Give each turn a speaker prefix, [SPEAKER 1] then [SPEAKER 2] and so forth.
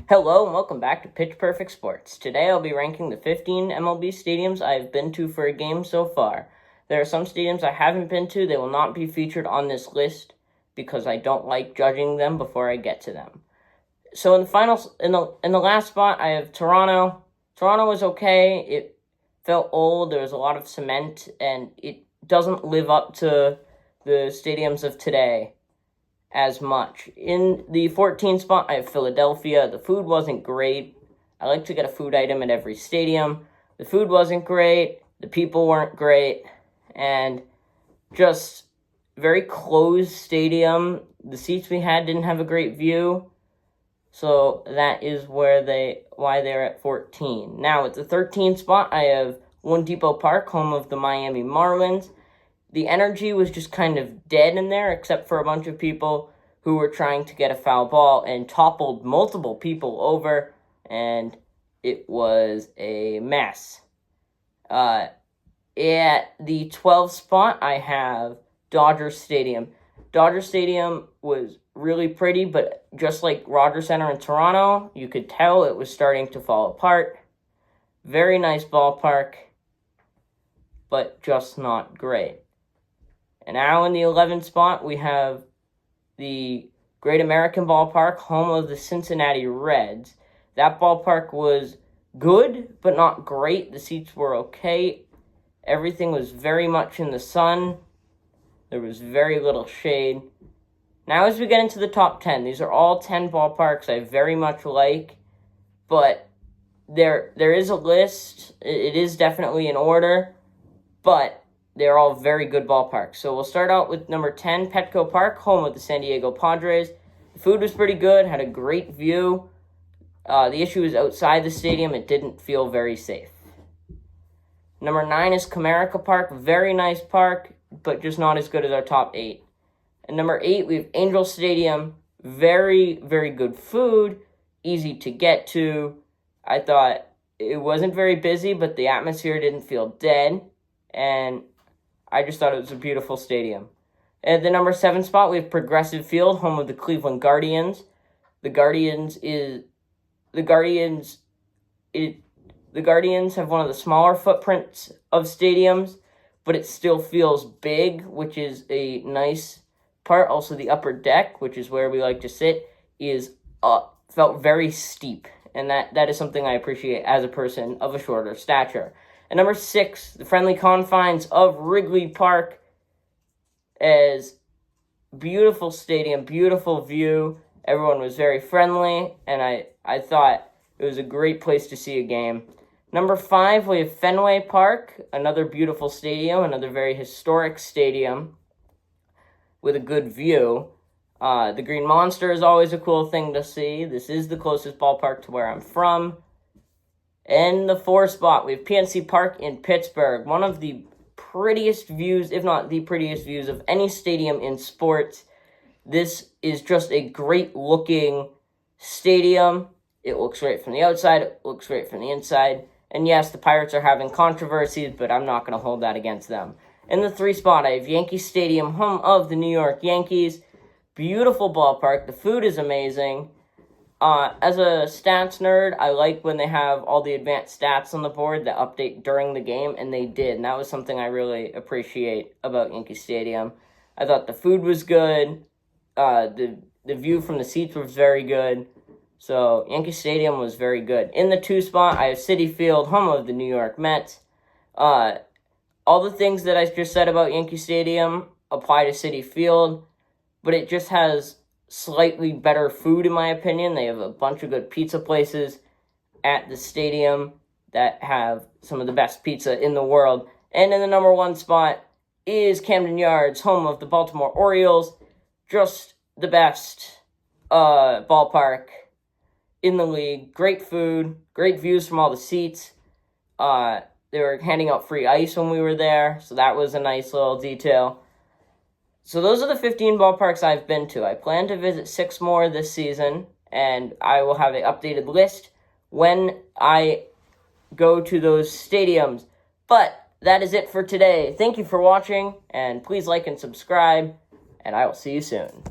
[SPEAKER 1] Hello and welcome back to Pitch Perfect Sports. Today I'll be ranking the 15 MLB stadiums I've been to for a game so far. There are some stadiums I haven't been to. They will not be featured on this list because I don't like judging them before I get to them. So in the last spot, I have Toronto. Toronto was okay. It felt old. There was a lot of cement, and it doesn't live up to the stadiums of today as much. In the 14th spot, I have Philadelphia. The food wasn't great. I like to get a food item at every stadium. The food wasn't great. The people weren't great. And just very closed stadium. The seats we had didn't have a great view. So that is why they're at 14. Now at the 13th spot, I have loanDepot Park, home of the Miami Marlins. The energy was just kind of dead in there, except for a bunch of people who were trying to get a foul ball and toppled multiple people over, and it was a mess. At the 12th spot, I have Dodger Stadium. Dodger Stadium was really pretty, but just like Rogers Center in Toronto, you could tell it was starting to fall apart. Very nice ballpark, but just not great. And now in the 11th spot, we have the Great American Ballpark, home of the Cincinnati Reds. That ballpark was good, but not great. The seats were okay. Everything was very much in the sun. There was very little shade. Now as we get into the top 10, these are all 10 ballparks I very much like, but there is a list. It is definitely in order, but they're all very good ballparks. So we'll start out with number 10, Petco Park, home of the San Diego Padres. The food was pretty good, had a great view. The issue is outside the stadium. It didn't feel very safe. Number 9 is Comerica Park. Very nice park, but just not as good as our top 8. And number 8, we have Angel Stadium. Very, very good food, easy to get to. I thought it wasn't very busy, but the atmosphere didn't feel dead. And I just thought it was a beautiful stadium. At the number 7 spot, we have Progressive Field, home of the Cleveland Guardians. The Guardians have one of the smaller footprints of stadiums, but it still feels big, which is a nice part. Also, the upper deck, which is where we like to sit, felt very steep, and that is something I appreciate as a person of a shorter stature. And number 6, the friendly confines of Wrigley Park, is beautiful stadium, beautiful view. Everyone was very friendly, and I thought it was a great place to see a game. Number 5, we have Fenway Park, another beautiful stadium, another very historic stadium with a good view. The Green Monster is always a cool thing to see. This is the closest ballpark to where I'm from. In the 4th spot, we have PNC Park in Pittsburgh, one of the prettiest views, if not the prettiest views, of any stadium in sports. This is just a great-looking stadium. It looks great from the outside. It looks great from the inside. And yes, the Pirates are having controversies, but I'm not going to hold that against them. In the 3rd spot, I have Yankee Stadium, home of the New York Yankees. Beautiful ballpark. The food is amazing. As a stats nerd, I like when they have all the advanced stats on the board that update during the game, and they did. And that was something I really appreciate about Yankee Stadium. I thought the food was good. The view from the seats was very good. So Yankee Stadium was very good. In the 2 spot, I have Citi Field, home of the New York Mets. All the things that I just said about Yankee Stadium apply to Citi Field, but it just has slightly better food, in my opinion. They have a bunch of good pizza places at the stadium that have some of the best pizza in the world. And in the number 1 spot is Camden Yards, home of the Baltimore Orioles. Just the best ballpark in the league. Great food, great views from all the seats. They were handing out free ice when we were there, so that was a nice little detail. So those are the 15 ballparks I've been to. I plan to visit 6 more this season, and I will have an updated list when I go to those stadiums. But that is it for today. Thank you for watching, and please like and subscribe, and I will see you soon.